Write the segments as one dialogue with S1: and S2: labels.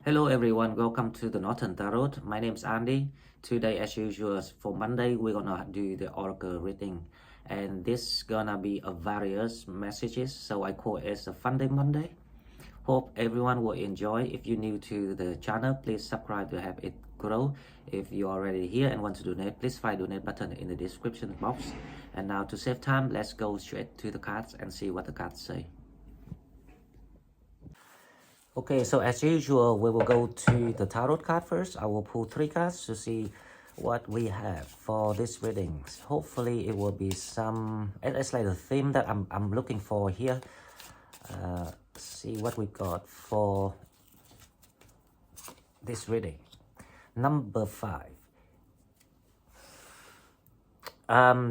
S1: Hello everyone, welcome to the Northern Tarot. My name is Andy. Today, as usual, for Monday, we're gonna do the oracle reading, and this gonna be a various messages. So I call it a Fun Day Monday. Hope everyone will enjoy. If you're new to the channel, please subscribe to have it grow. If you're already here and want to donate, please find donate button in the description box. And now to save time, let's go straight to the cards and see what the cards say. Okay, so as usual, we will go to the tarot card first. I will pull 3 cards to see what we have for this reading. Hopefully it will be it's like the theme that I'm looking for here. See what we got for this reading. Number 5.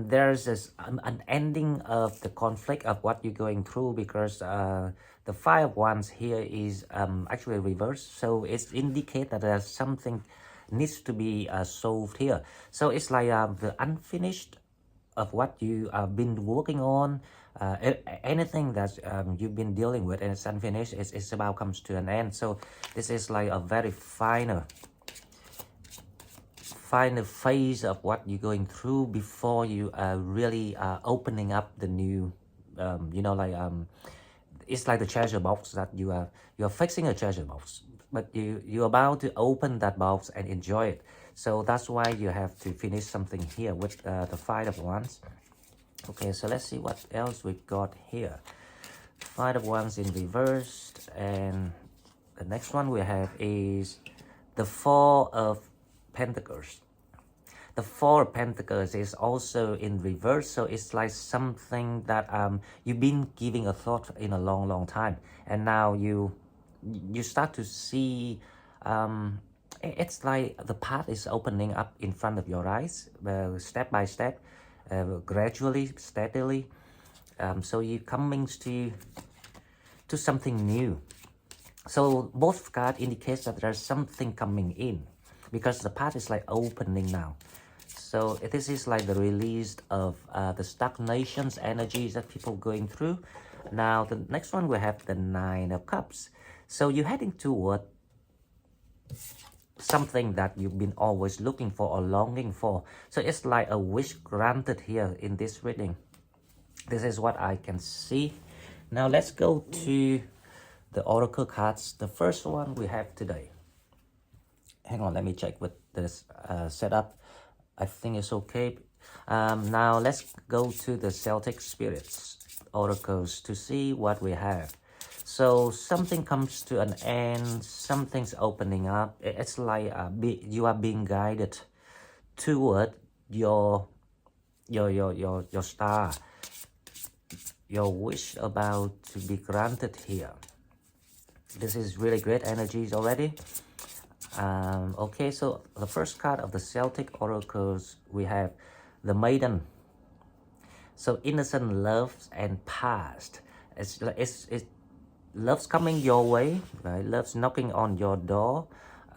S1: There's an ending of the conflict of what you're going through, because the 5 of Wands here is actually reversed, so it indicates that there's something needs to be solved here. So it's like the unfinished of what you have been working on, anything that you've been dealing with and it's unfinished, it's about comes to an end. So this is like a very final phase of what you're going through before you really opening up the new, it's like the treasure box that you're fixing a treasure box, but you're about to open that box and enjoy it. So that's why you have to finish something here with the 5 of Wands. Okay, so let's see what else we've got here. 5 of Wands in reverse, and the next one we have is the 4 of Pentacles. The 4 of Pentacles is also in reverse, so it's like something that you've been giving a thought in a long time, and now you start to see it's like the path is opening up in front of your eyes, step by step, gradually, steadily. So you're coming to something new. So both cards indicates that there's something coming in, because the path is like opening now. So this is like the release of the stagnations energies that people going through. Now the next one we have the 9 of Cups. So you're heading toward something that you've been always looking for or longing for. So it's like a wish granted here in this reading. This is what I can see. Now let's go to the oracle cards. The first one we have today. Hang on, let me check with this setup. I think it's okay. Now let's go to the Celtic spirits oracles to see what we have. So something comes to an end, something's opening up. It's like you are being guided toward your star, your wish about to be granted here. This is really great energies already. Okay, so the first card of the Celtic oracles, we have the Maiden. So innocent loves and past. It's love's coming your way, right? Love's knocking on your door.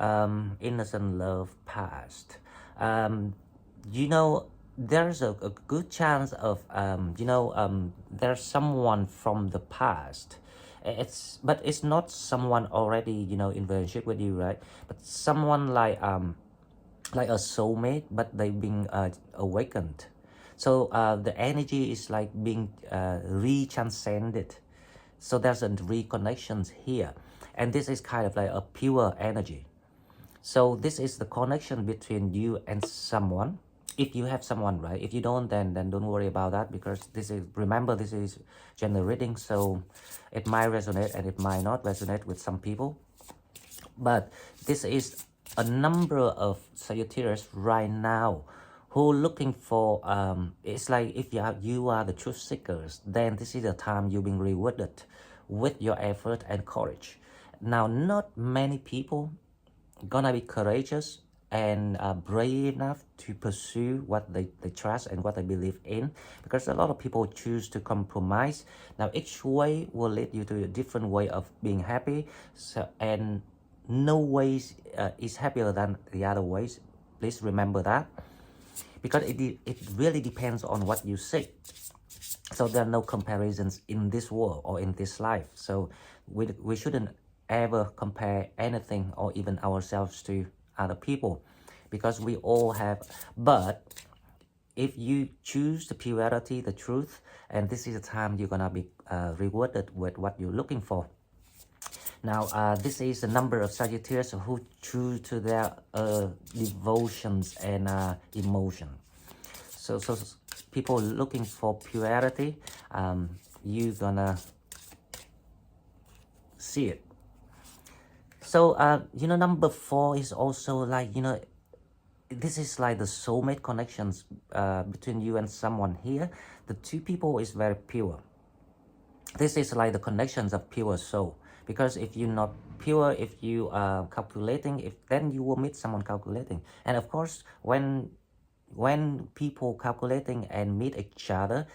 S1: Innocent love past. There's a good chance of there's someone from the past. But it's not someone already in relationship with you, right? But someone like a soulmate, but they've been awakened. So the energy is like being re-transcended. So there's a reconnection here, and this is kind of like a pure energy. So this is the connection between you and someone. If you have someone, right? If you don't, then don't worry about that, because remember, this is general reading, so it might resonate and it might not resonate with some people. But this is a number of Sagittarius right now who looking for, it's like if you are the truth seekers, then this is the time you're being rewarded with your effort and courage. Now, not many people gonna be courageous and brave enough to pursue what they trust and what they believe in, because a lot of people choose to compromise. Now each way will lead you to a different way of being happy, and no ways is happier than the other ways. Please remember that, because it really depends on what you seek. So there are no comparisons in this world or in this life, so we shouldn't ever compare anything or even ourselves to other people, because we all have. But if you choose the purity, the truth, and this is the time you're gonna be rewarded with what you're looking for. Now, this is the number of Sagittarius who true to their devotions and emotion. So people looking for purity, you're gonna see it. So, number 4 is also like, this is like the soulmate connections between you and someone here. The two people is very pure. This is like the connections of pure soul. Because if you're not pure, if you are calculating, then you will meet someone calculating. And of course, when people calculating and meet each other,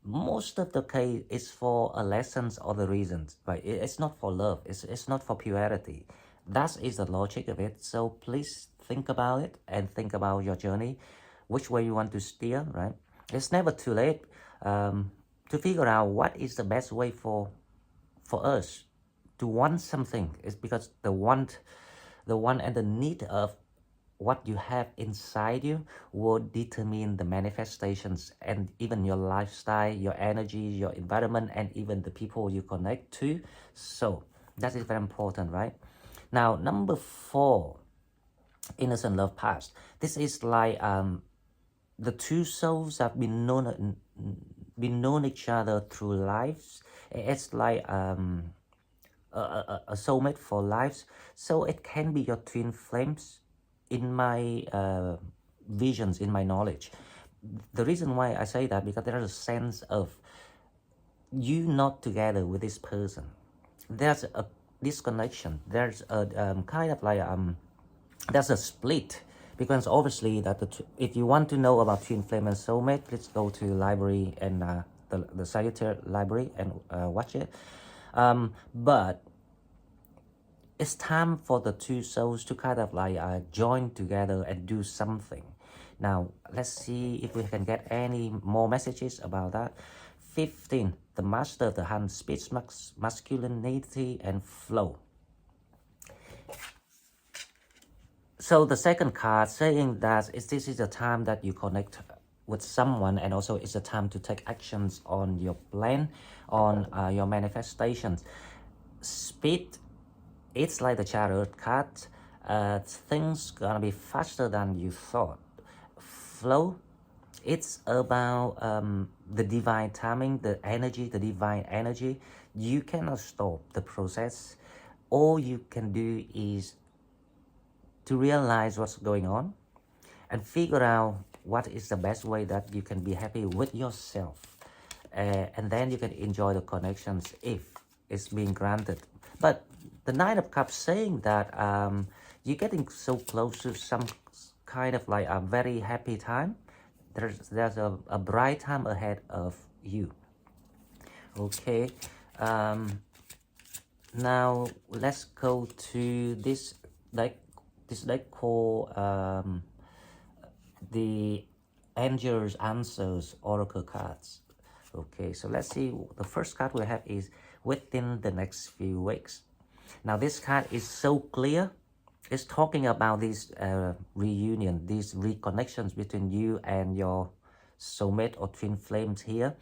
S1: most of the case is for a lessons or the reasons, right? It's not for love. It's not for purity. That is the logic of it. So please think about it and think about your journey, which way you want to steer, right? It's never too late to figure out what is the best way for us to want something. It's because the want and the need of what you have inside you will determine the manifestations and even your lifestyle, your energy, your environment, and even the people you connect to. So that is very important, right? Now, number 4, innocent love past. This is like the two souls have been known each other through lives. It's like a soulmate for lives. So it can be your twin flames in my visions, in my knowledge. The reason why I say that, because there is a sense of you not together with this person. There's a disconnection. There's a kind of like there's a split, because obviously that if you want to know about twin flame and soulmate, please go to library and the Sagittarius library and watch it. But it's time for the two souls to kind of like join together and do something. Now, let's see if we can get any more messages about that. 15, the master of the hand speaks masculinity and flow. So the second card saying that this is a time that you connect with someone, and also it's a time to take actions on your plan, on your manifestations. Speed, it's like the chariot card. Things gonna be faster than you thought. Flow, it's about the divine timing, the energy, the divine energy. You cannot stop the process. All you can do is to realize what's going on and figure out what is the best way that you can be happy with yourself. And then you can enjoy the connections if it's being granted. But the Nine of Cups saying that you're getting so close to some kind of like a very happy time. There's a bright time ahead of you. Okay. Now let's go to this deck. This deck called the Angels Answers Oracle cards. Okay, so let's see. The first card we have is within the next few weeks. Now this card is so clear. It's talking about this reunion, these reconnections between you and your soulmate or twin flames here.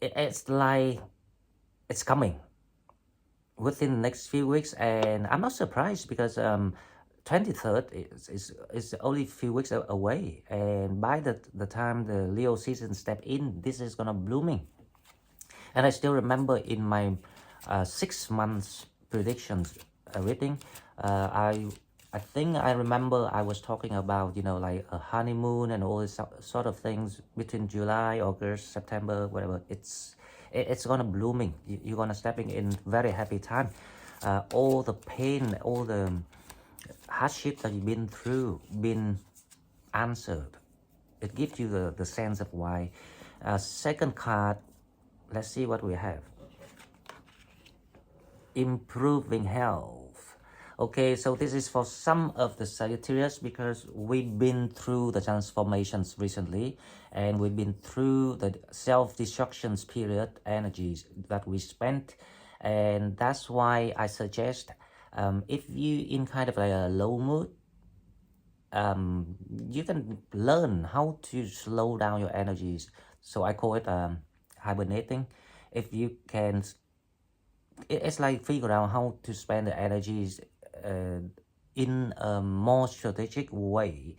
S1: It's like it's coming within the next few weeks, and I'm not surprised because 23rd is only a few weeks away, and by the time the Leo season step in, this is gonna blooming. And I still remember in my 6 months predictions reading, I think I remember I was talking about, like a honeymoon and all this sort of things between July, August, September, whatever. It's gonna blooming. You're gonna stepping in very happy time. All the pain, all the hardship that you've been through, been answered. It gives you the sense of why. Second card, let's see what we have. Improving health. Okay, so this is for some of the Sagittarius because we've been through the transformations recently, and we've been through the self-destructions period energies that we spent, And that's why I suggest, if you in kind of like a low mood, you can learn how to slow down your energies. So I call it hibernating. If you can, it's like figure out how to spend the energies uh, in a more strategic way.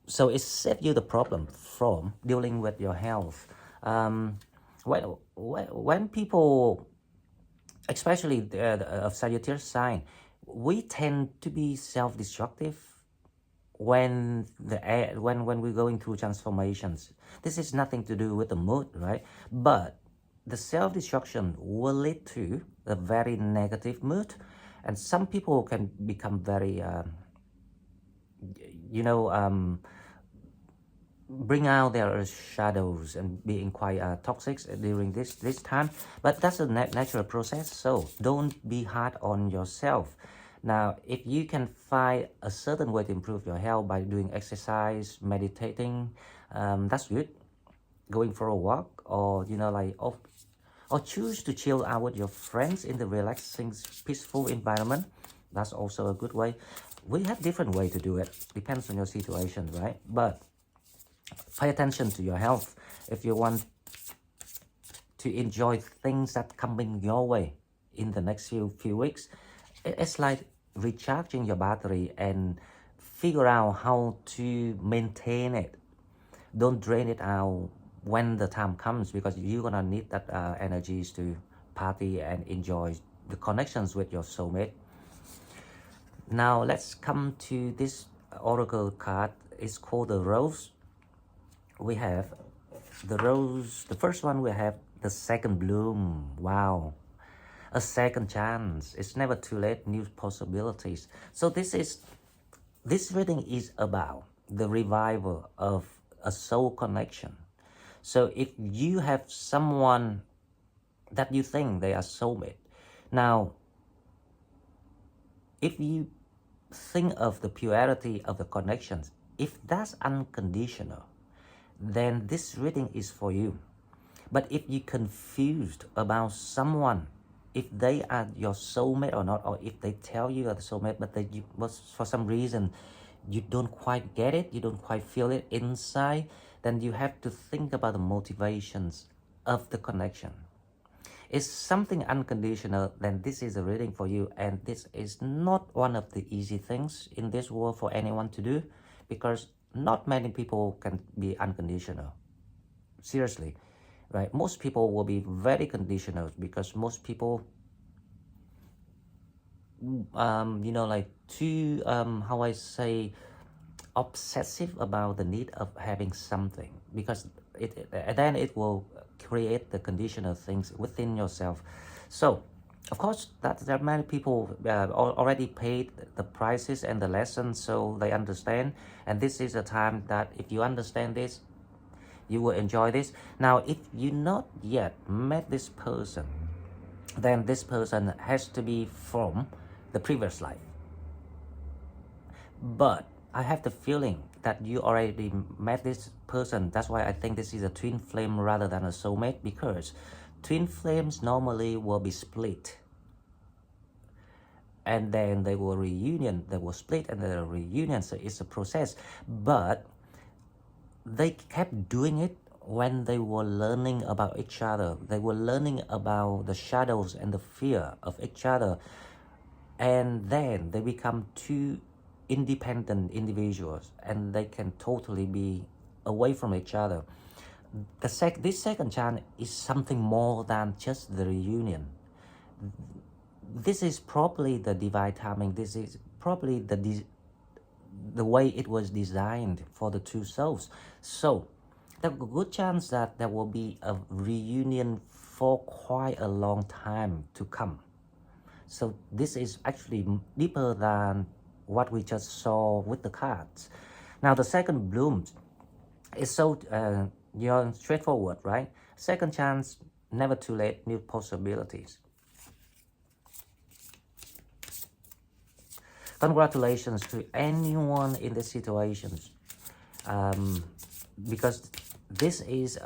S1: So it saves you the problem from dealing with your health. When people, especially of Sagittarius sign, we tend to be self-destructive when when we're going through transformations. This is nothing to do with the mood, right? But the self-destruction will lead to a very negative mood, and some people can become very, you know, bring out their shadows and being quite toxic during this time. But that's a natural process, so don't be hard on yourself. Now, if you can find a certain way to improve your health by doing exercise, meditating, that's good. Going for a walk, or like, or choose to chill out with your friends in the relaxing, peaceful environment. That's also a good way. We have different way to do it, depends on your situation, right? But pay attention to your health if you want to enjoy things that coming your way in the next few weeks. It's like recharging your battery and figure out how to maintain it. Don't drain it out when the time comes, because you're gonna need that energies to party and enjoy the connections with your soulmate. Now let's come to this oracle card. It's called the Rose. We have the rose. The first one, we have the second bloom. Wow, a second chance. It's never too late. New possibilities. So this reading is about the revival of a soul connection. So if you have someone that you think they are soulmate, now if you think of the purity of the connections, if that's unconditional, then this reading is for you. But if you're confused about someone, if they are your soulmate or not, or if they tell you are the soulmate, but for some reason you don't quite get it, you don't quite feel it inside, then you have to think about the motivations of the connection. If something unconditional, then this is a reading for you. And this is not one of the easy things in this world for anyone to do, because not many people can be unconditional. Seriously, right? Most people will be very conditional, because most people, like too, how I say, obsessive about the need of having something, because then it will create the conditional things within yourself. So of course that there are many people already paid the prices and the lessons, so they understand. And this is a time that if you understand this, you will enjoy this. Now if you not yet met this person, then this person has to be from the previous life. But I have the feeling that you already met this person. That's why I think this is a twin flame rather than a soulmate, because twin flames normally will be split, and then they will reunion, they will split and then reunion. So it's a process. But they kept doing it when they were learning about each other. They were learning about the shadows and the fear of each other. And then they become two independent individuals, and they can totally be away from each other. This second chance is something more than just the reunion. This is probably the divine timing. This is probably the way it was designed for the two souls. So there's a good chance that there will be a reunion for quite a long time to come. So this is actually deeper than what we just saw with the cards. Now the second bloom is so straightforward, right? Second chance, never too late, new possibilities. Congratulations to anyone in this situations, because this is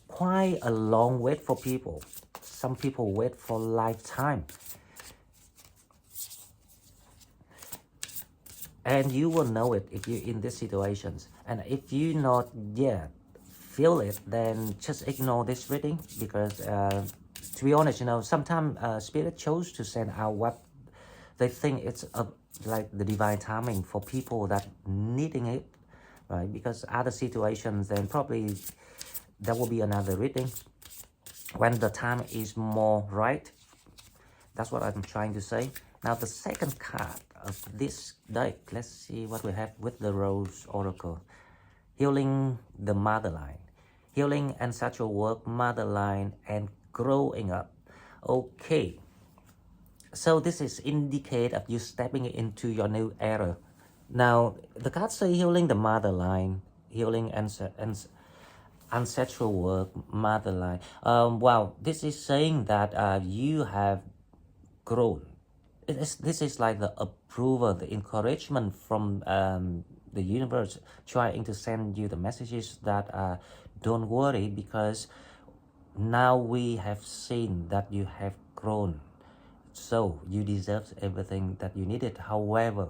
S1: quite a long wait for people. Some people wait for lifetime. And you will know it if you're in these situations. And if you not yet feel it, then just ignore this reading, because to be honest, you know, sometimes Spirit chose to send out what they think it's like the divine timing for people that needing it, right? Because other situations, then probably there will be another reading when the time is more right. That's what I'm trying to say. Now the second card of this deck, let's see what we have with the Rose Oracle. Healing the motherline. Healing ancestral work, motherline, and growing up. Okay. So this is indicate of you stepping into your new era. Now, the cards say healing the motherline, healing ancestral work, motherline. Wow, this is saying that you have grown. This is like the approval, the encouragement from the universe trying to send you the messages that don't worry, because now we have seen that you have grown. So you deserve everything that you needed. However,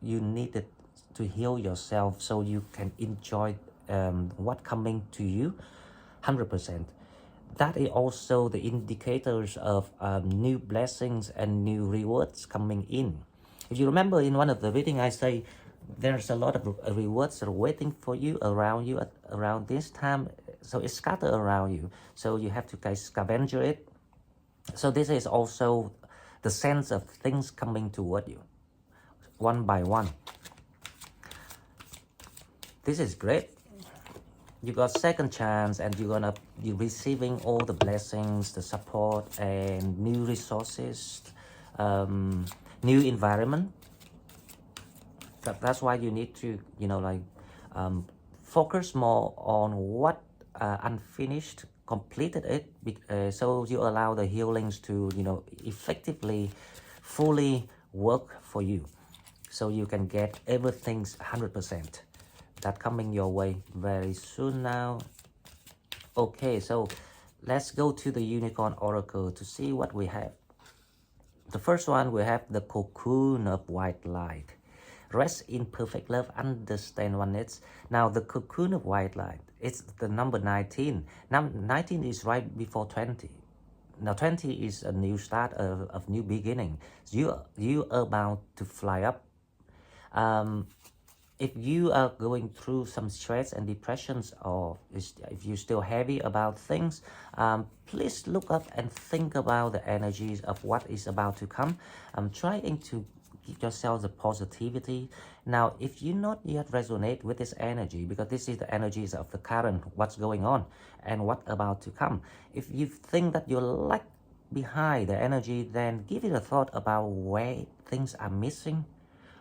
S1: you needed to heal yourself so you can enjoy what coming to you 100%. That is also the indicators of new blessings and new rewards coming in. If you remember in one of the reading, I say there's a lot of rewards that are waiting for you around around this time. So it's scattered around you. So you have to guys scavenge it. So this is also the sense of things coming toward you, one by one. This is great. You got second chance, and you're gonna be receiving all the blessings, the support, and new resources, new environment. That's why you need to, you know, like focus more on what unfinished, completed it, so you allow the healings to, you know, effectively, fully work for you, so you can get everything's 100%. That coming your way very soon now. Okay, so let's go to the Unicorn Oracle to see what we have. The first one, we have the cocoon of white light. Rest in perfect love, understand oneness. Now the cocoon of white light, it's the number 19. Now 19 is right before 20. Now 20 is a new start of new beginning. You are about to fly up. If you are going through some stress and depressions, or if you're still heavy about things, please look up and think about the energies of what is about to come. I'm trying to give yourself the positivity. Now, if you not yet resonate with this energy, because this is the energies of the current, what's going on and what about to come. If you think that you're like behind the energy, then give it a thought about where things are missing,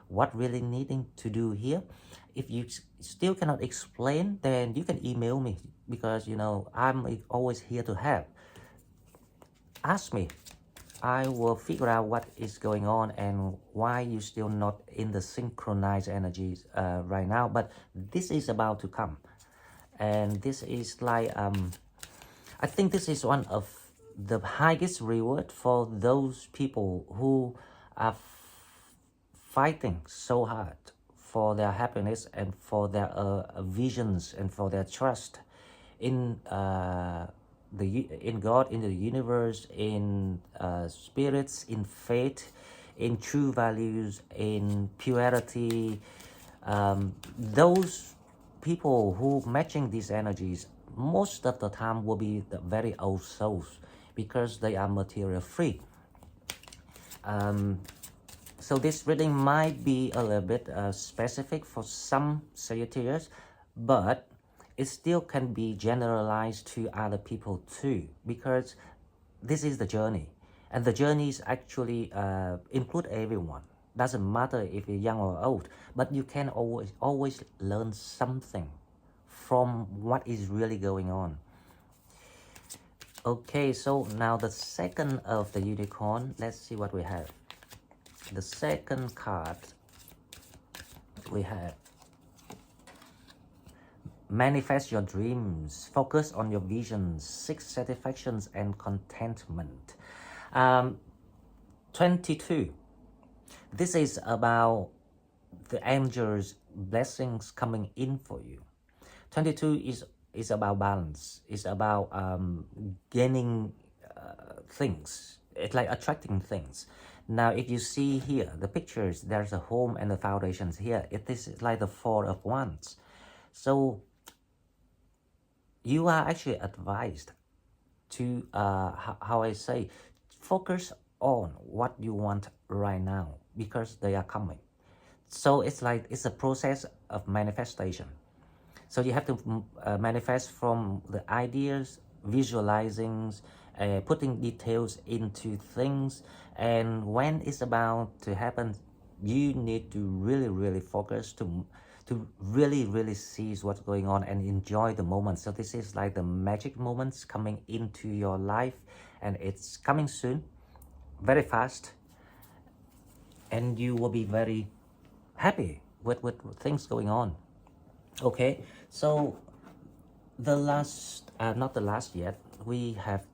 S1: what really needing to do here. If you still cannot explain, then you can email me, because, you know, I'm always here to help. Ask me. I will figure out what is going on and why you're still not in the synchronized energies right now. But this is about to come. And this is like, I think this is one of the highest reward for those people who are fighting so hard for their happiness and for their visions and for their trust in in God, in the universe, in spirits, in faith, in true values, in purity. Those people who matching these energies most of the time will be the very old souls, because they are material free. So this reading might be a little bit specific for some Sagittarius, but it still can be generalized to other people too, because this is the journey, and the journeys actually include everyone. Doesn't matter if you're young or old, but you can always learn something from what is really going on. Okay, so now the second of the unicorn, let's see what we have. The second card we have manifest your dreams, focus on your visions, seek satisfactions and contentment. um, 22, this is about the angels blessings coming in for you. 22 is about balance, is about gaining things. It's like attracting things. Now if you see here the pictures, there's a home and the foundations here. It is like the Four of Wands. So you are actually advised to how I say, focus on what you want right now, because they are coming. So it's like it's a process of manifestation. So you have to manifest from the ideas, visualizing, putting details into things. And when it's about to happen, you need to really focus to really seize what's going on and enjoy the moment. So this is like the magic moments coming into your life, and it's coming soon, very fast, and you will be very happy with things going on. Okay, so the last, not the last yet, we have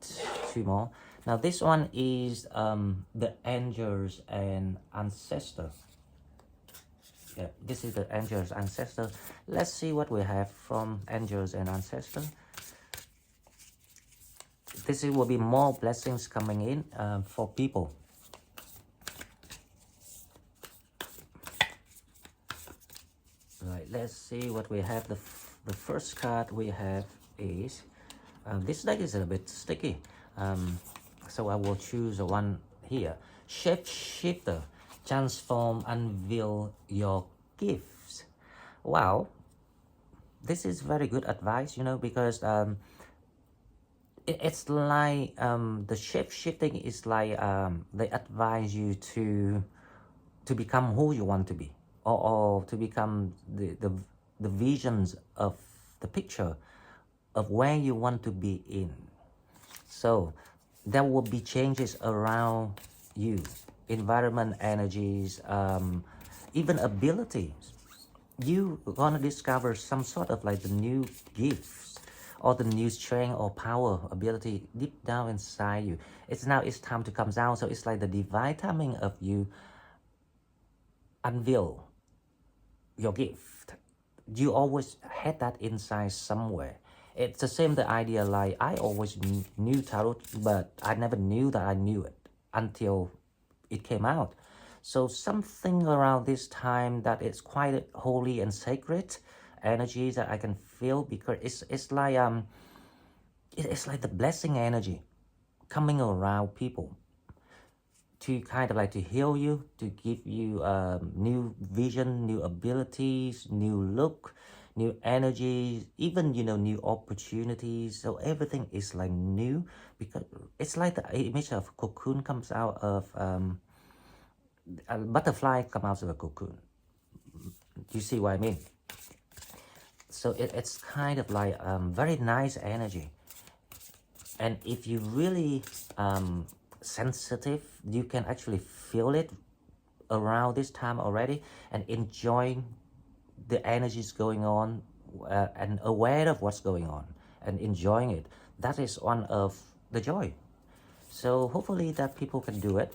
S1: two more. Now this one is the angels and ancestor. Yeah, this is the angels ancestor. Let's see what we have from angels and ancestor. This will be more blessings coming in for people. Right, let's see what we have. The first card we have is, this deck is a bit sticky, so I will choose the one here. Shapeshifter, transform, unveil your gifts. Wow, this is very good advice, you know, because it's like the shape shifting is like they advise you to become who you want to be, or to become the visions of the picture of where you want to be in. So there will be changes around you, environment, energies, even abilities. You gonna discover some sort of like the new gifts or the new strength or power ability deep down inside you. It's time to come down. So it's like the divine timing of you unveil your gift. You always had that inside somewhere. It's the same the idea like I always knew tarot, but I never knew that I knew it until it came out. So something around this time that it's quite holy and sacred energy that I can feel, because it's like it's like the blessing energy coming around people to kind of like to heal you, to give you new vision, new abilities, new look, new energies, even, you know, new opportunities. So everything is like new, because it's like the image of cocoon comes out of a butterfly come out of a cocoon. You see what I mean? So it's kind of like very nice energy. And if you really sensitive, you can actually feel it around this time already, and enjoying the energies going on, and aware of what's going on and enjoying it. That is one of the joy. So hopefully that people can do it.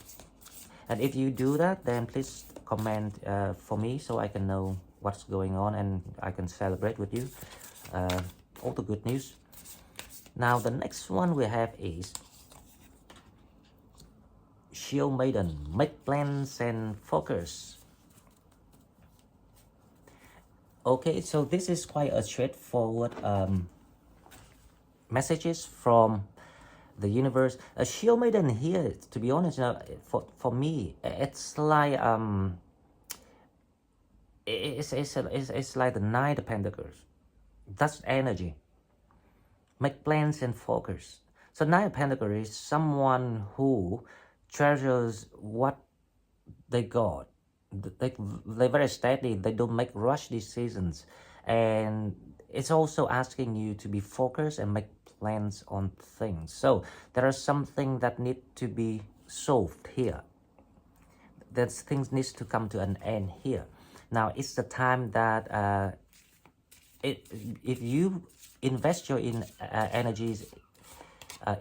S1: And if you do that, then please comment for me, so I can know what's going on and I can celebrate with you all the good news. Now the next one we have is Shield Maiden, make plans and focus. Okay, so this is quite a straightforward messages from the universe. A Shield Maiden here, to be honest, you know, for me, it's like it's like the Knight of Pentacles. That's energy. Make plans and focus. So Knight of Pentacles is someone who treasures what they got. They're very steady. They don't make rush decisions. And it's also asking you to be focused and make plans on things. So there are something that need to be solved here. That things needs to come to an end here. Now it's the time that it, if you invest your energies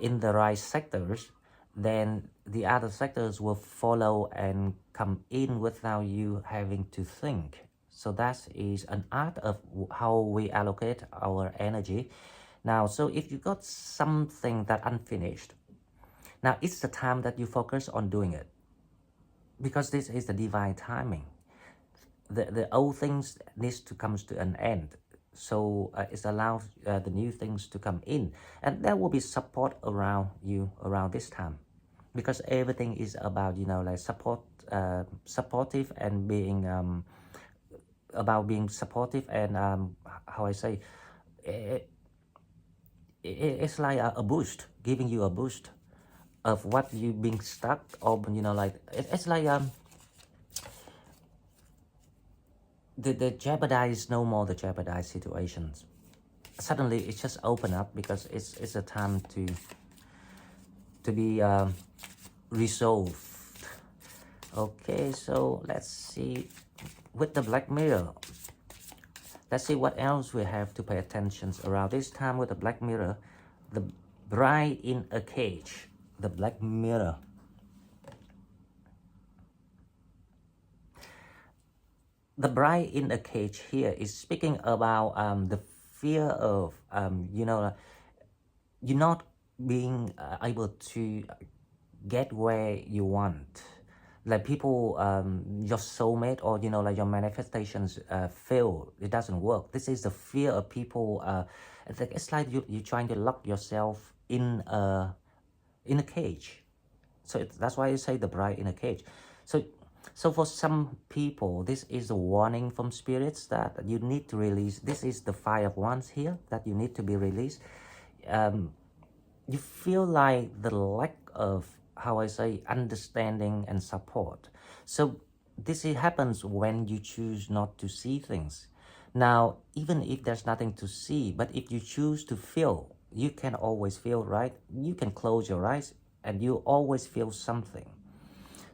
S1: in the right sectors, then the other sectors will follow and come in without you having to think. So that is an art of how we allocate our energy. Now, so if you got something that unfinished, now it's the time that you focus on doing it, because this is the divine timing. The old things needs to come to an end, so it allows the new things to come in, and there will be support around you around this time, because everything is about, you know, like supportive and being about being supportive, and how I say it, it's like a boost, giving you a boost of what you being stuck, or you know, like it's like the jeopardize no more, the jeopardized situations. Suddenly it just open up, because it's a time to be resolved. Okay, so let's see with the Black Mirror. Let's see what else we have to pay attention around this time with the Black Mirror. The Bride in a Cage. The Black Mirror. The Bride in a Cage here is speaking about the fear of, you know, you're not being able to get where you want. Like people, your soulmate, or you know, like your manifestations fail, it doesn't work. This is the fear of people. It's like you're trying to lock yourself in a cage. So that's why I say the bride in a cage. So for some people, this is a warning from spirits that you need to release. This is the Five of Wands here, that you need to be released. You feel like the lack of, how I say, understanding and support. So this happens when you choose not to see things. Now, even if there's nothing to see, but if you choose to feel, you can always feel, right? You can close your eyes and you always feel something.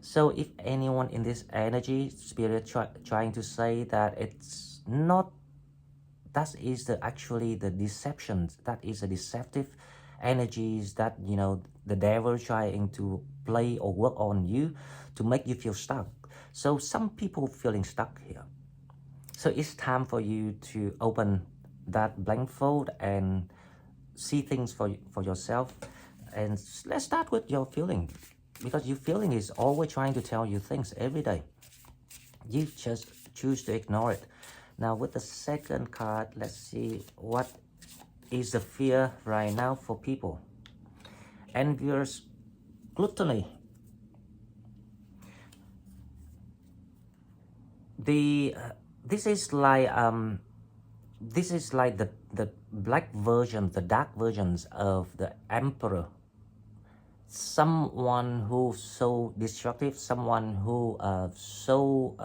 S1: So if anyone in this energy, spirit trying to say that it's not, that is actually the deception, that is a deceptive energies that, you know, the devil trying to play or work on you to make you feel stuck. So some people feeling stuck here. So it's time for you to open that blindfold and see things for yourself. And let's start with your feeling, because your feeling is always trying to tell you things every day. You just choose to ignore it. Now with the second card, let's see what is the fear right now for people. Envious, gluttony. This is like the black version, the dark versions of the emperor. Someone who's so destructive, someone who so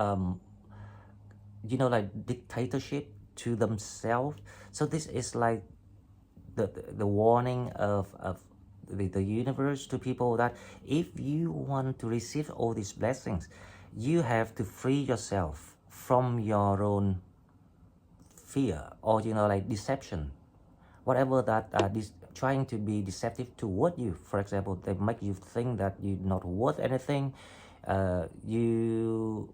S1: you know, like dictatorship to themselves. So this is like the warning of the universe to people, that if you want to receive all these blessings, you have to free yourself from your own fear, or you know, like deception, whatever that is trying to be deceptive toward you. For example, they make you think that you're not worth anything, you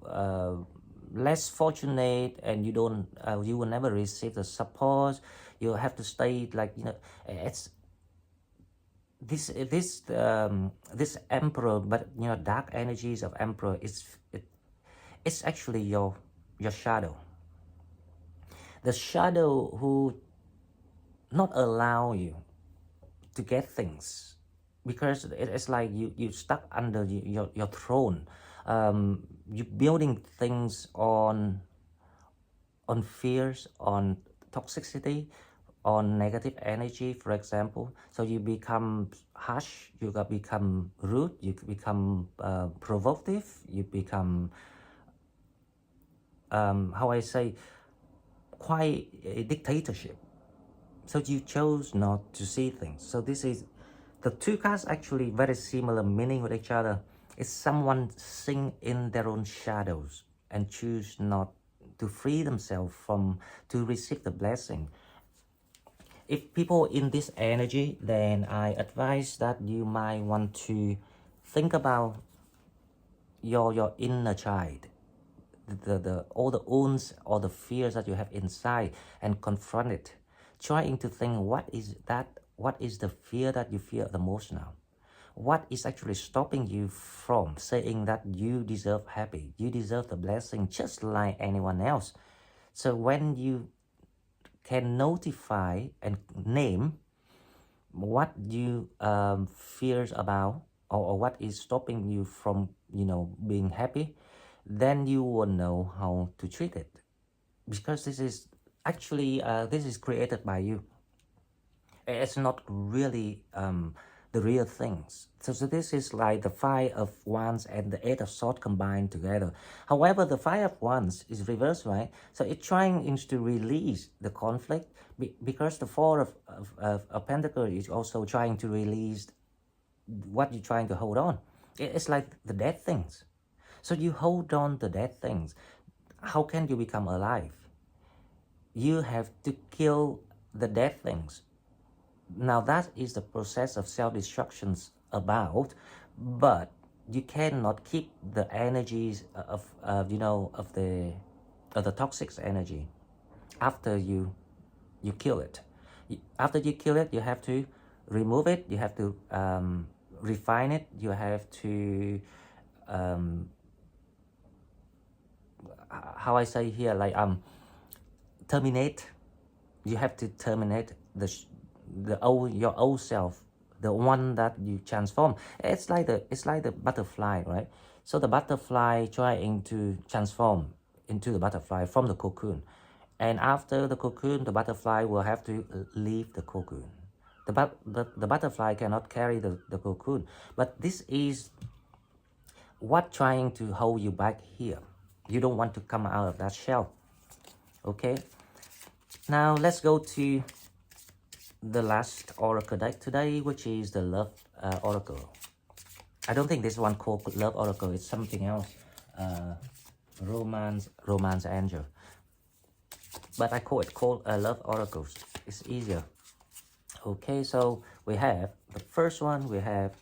S1: less fortunate, and you don't you will never receive the support. You have to stay, like, you know, it's this emperor, but you know, dark energies of emperor, it's actually your shadow, the shadow who not allow you to get things, because it's like you stuck under your throne. You're building things on fears, on toxicity, on negative energy, for example. So you become harsh, you become rude, you become provocative, you become how I say, quite a dictatorship. So you chose not to see things. So this is, the two cards actually very similar meaning with each other. It's someone sing in their own shadows and choose not to free themselves from, to receive the blessing. If people in this energy, then I advise that you might want to think about your inner child, the all the wounds or the fears that you have inside, and confront it, trying to think what is that, what is the fear that you fear the most now, what is actually stopping you from saying that you deserve happy, you deserve the blessing just like anyone else. So when you can notify and name what you fears about, or what is stopping you from, being happy, then you will know how to treat it, because this is actually this is created by you. It's not really the real things. So this is like the Five of Wands and the Eight of Swords combined together. However, the Five of Wands is reversed, right? So it's trying to release the conflict, because the Four of Pentacles is also trying to release what you're trying to hold on. It's like the dead things. So you hold on to dead things. How can you become alive? You have to kill the dead things. Now that is the process of self-destructions about, but you cannot keep the energies of the toxic energy after you kill it. After you kill it, you have to remove it, you have to refine it, you have to how I say here, like terminate. You have to terminate your old self, the one that you transform. It's like the butterfly, right? So the butterfly trying to transform into the butterfly from the cocoon, and after the cocoon, the butterfly will have to leave the cocoon. The butterfly cannot carry the cocoon, but this is what trying to hold you back here. You don't want to come out of that shell. Okay, now let's go to the last oracle deck today, which is the Love Oracle. I don't think this one called Love Oracle, it's something else. Romance Angel, but I call it Love Oracles. It's easier. Okay, so we have the first one, we have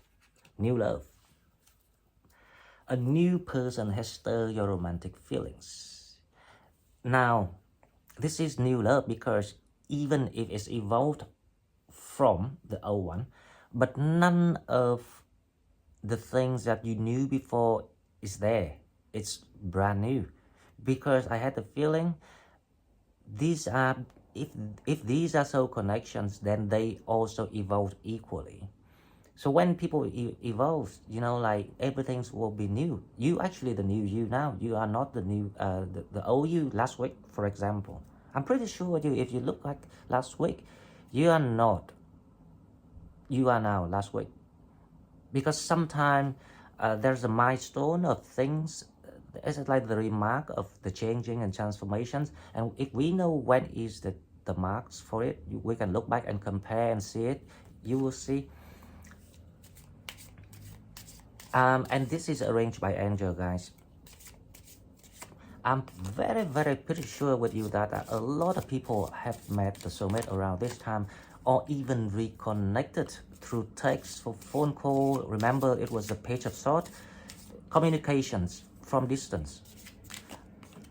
S1: new love. A new person has stirred your romantic feelings. Now, this is new love because even if it's evolved from the old one, but none of the things that you knew before is there. It's brand new, because I had the feeling these are, if these are soul connections, then they also evolve equally. So when people evolve, like everything will be new. You actually the new you now. You are not the new the old you last week, for example. I'm pretty sure if you look like last week, you are not. You are now last week, because sometimes there's a milestone of things. It's like the remark of the changing and transformations, and if we know when is the marks for it, we can look back and compare and see it. You will see. And this is arranged by angel, guys. I'm very pretty sure with you that a lot of people have met the soulmate around this time, or even reconnected through text or phone call. Remember, it was the Page of Swords. Communications from distance.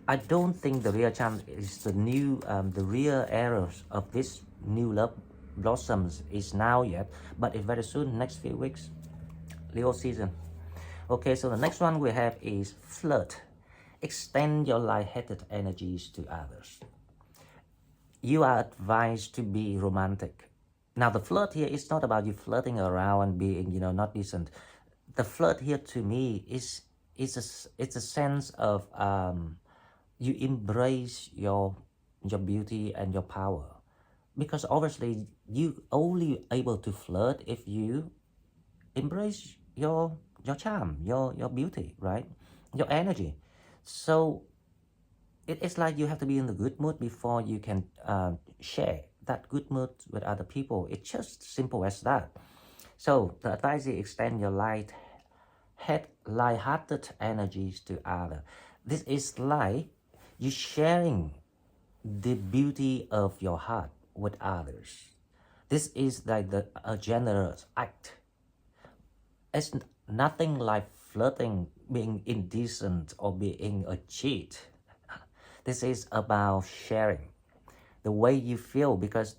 S1: I don't think the real chance is the new, the real errors of this new love blossoms is now yet, but it's very soon, next few weeks, Leo season. Okay, so the next one we have is flirt. Extend your light-hearted energies to others. You are advised to be romantic. Now, the flirt here is not about you flirting around and being, not decent. The flirt here to me is it's a sense of you embrace your beauty and your power, because obviously you only able to flirt if you embrace your charm, your beauty, right? Your energy. So it's like you have to be in the good mood before you can share that good mood with other people. It's just simple as that. So the advice is extend your light-hearted energies to others. This is like You're sharing the beauty of your heart with others. This is like a generous act. It's nothing like flirting, being indecent, or being a cheat. This is about sharing the way you feel, because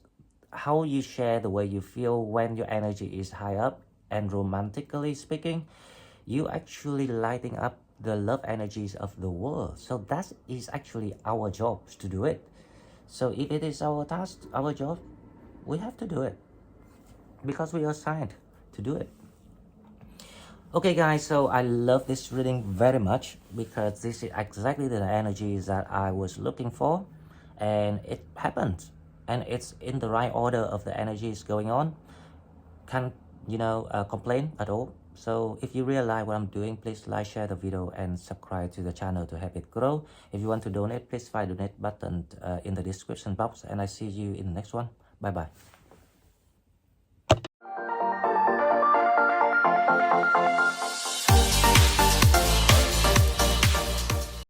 S1: how you share the way you feel when your energy is high up, and romantically speaking, you actually lighting up the love energies of the world. So that is actually our job to do it. So if it is our task, our job, we have to do it because we are assigned to do it. Okay guys, so I love this reading very much because this is exactly the energies that I was looking for, and it happened, and it's in the right order of the energies going on. Can't complain at all. So if you really like what I'm doing, please like, share the video, and subscribe to the channel to help it grow. If you want to donate, please find the donate button in the description box, and I see you in the next one. Bye bye.